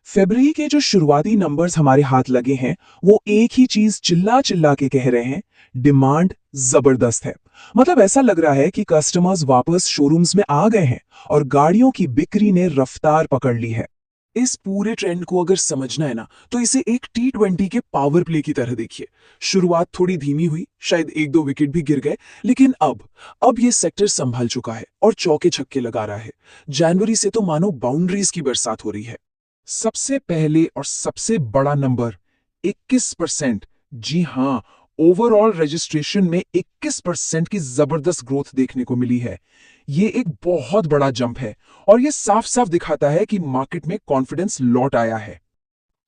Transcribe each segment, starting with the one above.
फरवरी के जो शुरुआती नंबर्स हमारे हाथ लगे हैं वो एक ही चीज चिल्ला चिल्ला के कह रहे हैं, डिमांड जबरदस्त है। मतलब ऐसा लग रहा है कि कस्टमर्स वापस शोरूम्स में आ गए हैं और गाड़ियों की बिक्री ने रफ्तार पकड़ ली है। इस पूरे ट्रेंड को अगर समझना है ना तो इसे एक T20 के पावर प्ले की तरह देखिए। शुरुआत थोड़ी धीमी हुई, शायद एक दो विकेट भी गिर गए, लेकिन अब ये सेक्टर संभल चुका है और चौके छक्के लगा रहा है। जनवरी से तो मानो बाउंड्रीज की बरसात हो रही है। सबसे पहले और सबसे बड़ा नंबर 21%। जी हां, ओवरऑल रजिस्ट्रेशन में 21% की जबरदस्त ग्रोथ देखने को मिली है। ये एक बहुत बड़ा जंप है और ये साफ साफ दिखाता है कि मार्केट में कॉन्फिडेंस लौट आया है।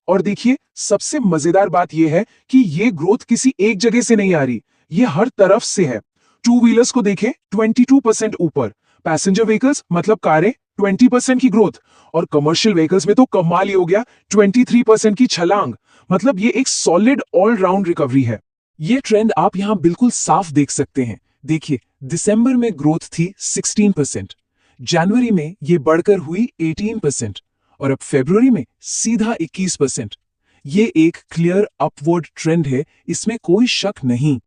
और देखिए, सबसे मजेदार बात यह है कि ये ग्रोथ किसी एक जगह से नहीं आ रही, ये हर तरफ से है। टू व्हीलर्स को देखें, 22% ऊपर, पैसेंजर व्हीकल्स मतलब कारें 20% की ग्रोथ, और कमर्शियल व्हीकल्स में तो कमाल ही हो गया, 23% की छलांग। मतलब ये एक सॉलिड ऑलराउंड रिकवरी है। ये ट्रेंड आप यहां बिल्कुल साफ देख सकते हैं। देखिए, दिसंबर में ग्रोथ थी 16%, जनवरी में ये बढ़कर हुई 18%, और अब फरवरी में सीधा 21%। ये एक क्लियर अपवर्ड ट्रेंड है, इसमें कोई शक नहीं।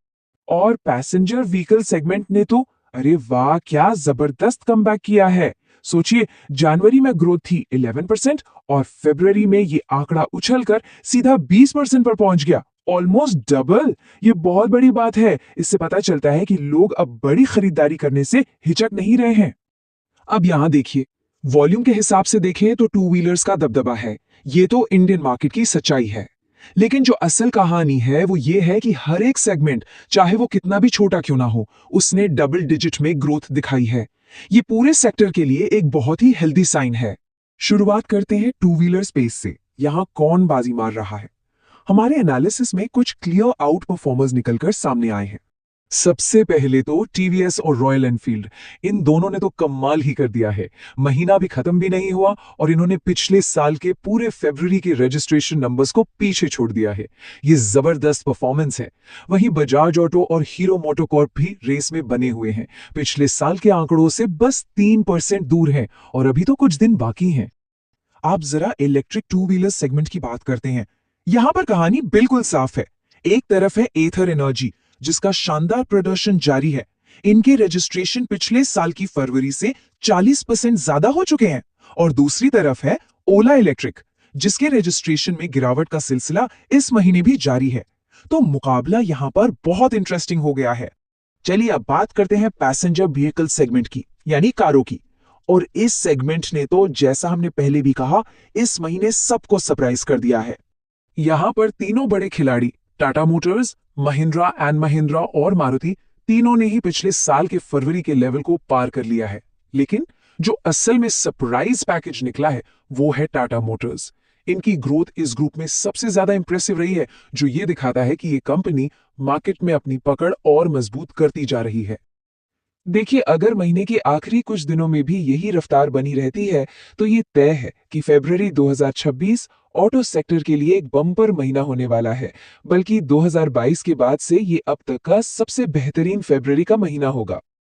और पैसेंजर व्हीकल सेगमेंट ने तो अरे वाह क्या जबरदस्त कमबैक किया है। सोचिए, जनवरी में ग्रोथ थी 11% और फरवरी में ये आंकड़ा उछलकर सीधा 20% पर पहुंच गया, ऑलमोस्ट डबल। ये बहुत बड़ी बात है। इससे पता चलता है कि लोग अब बड़ी खरीदारी करने से हिचक नहीं रहे हैं। अब यहां देखिए, वॉल्यूम के हिसाब से देखें तो टू व्हीलर्स का दबदबा है। ये तो इंडियन मार्केट की सच्चाई है। लेकिन जो असल कहानी है वो ये है कि हर एक सेगमेंट, चाहे वो कितना भी छोटा क्यों ना हो, उसने डबल डिजिट में ग्रोथ दिखाई है। ये पूरे सेक्टर के लिए एक बहुत ही हेल्दी साइन है। शुरुआत करते हैं टू व्हीलर स्पेस से। यहां कौन बाजी मार रहा है? हमारे एनालिसिस में कुछ क्लियर आउट परफॉर्मर्स निकलकर सामने आए हैं। सबसे पहले तो टीवीएस और रॉयल एनफील्ड, इन दोनों ने तो कमाल ही कर दिया है। महीना भी खत्म भी नहीं हुआ और इन्होंने पिछले साल के पूरे फरवरी के रजिस्ट्रेशन नंबर्स को पीछे छोड़ दिया है। ये जबरदस्त परफॉर्मेंस है। वहीं बजाज ऑटो और हीरो मोटोकॉर्प भी रेस में बने हुए हैं। पिछले साल के आंकड़ों से बस 3% दूर हैं और अभी तो कुछ दिन बाकी हैं। आप जरा इलेक्ट्रिक टू व्हीलर सेगमेंट की बात करते हैं। यहां पर कहानी बिल्कुल साफ है। एक तरफ है एथर एनर्जी, जिसका शानदार प्रदर्शन जारी है। इनके रजिस्ट्रेशन पिछले साल की फरवरी से 40% ज्यादा हो चुके हैं। और दूसरी तरफ है ओला इलेक्ट्रिक, जिसके रजिस्ट्रेशन में गिरावट का सिलसिला इस महीने भी जारी है। तो मुकाबला यहां पर बहुत इंटरेस्टिंग हो गया है। चलिए अब बात करते हैं पैसेंजर व्हीकल सेगमेंट की, यानी कारों की। और इस सेगमेंट ने तो, जैसा हमने पहले भी कहा, इस महीने सबको सरप्राइज कर दिया है। यहां पर तीनों बड़े खिलाड़ी, टाटा मोटर्स, महिंद्रा एंड महिंद्रा और मारुति, तीनों ने ही पिछले साल के फरवरी के लेवल को पार कर लिया है। लेकिन जो असल में सरप्राइज पैकेज निकला है वो है टाटा मोटर्स। इनकी ग्रोथ इस ग्रुप में सबसे ज्यादा इंप्रेसिव रही है, जो ये दिखाता है कि ये कंपनी मार्केट में अपनी पकड़ और मजबूत करती जा रही है। देखिए, अगर महीने के आखिरी कुछ दिनों में भी यही रफ्तार बनी रहती है तो ये तय है कि फरवरी 2026 ऑटो सेक्टर के लिए एक बम्पर महीना होने वाला है। बल्कि 2022 के बाद से ये अब तक का सबसे बेहतरीन फरवरी का महीना होगा।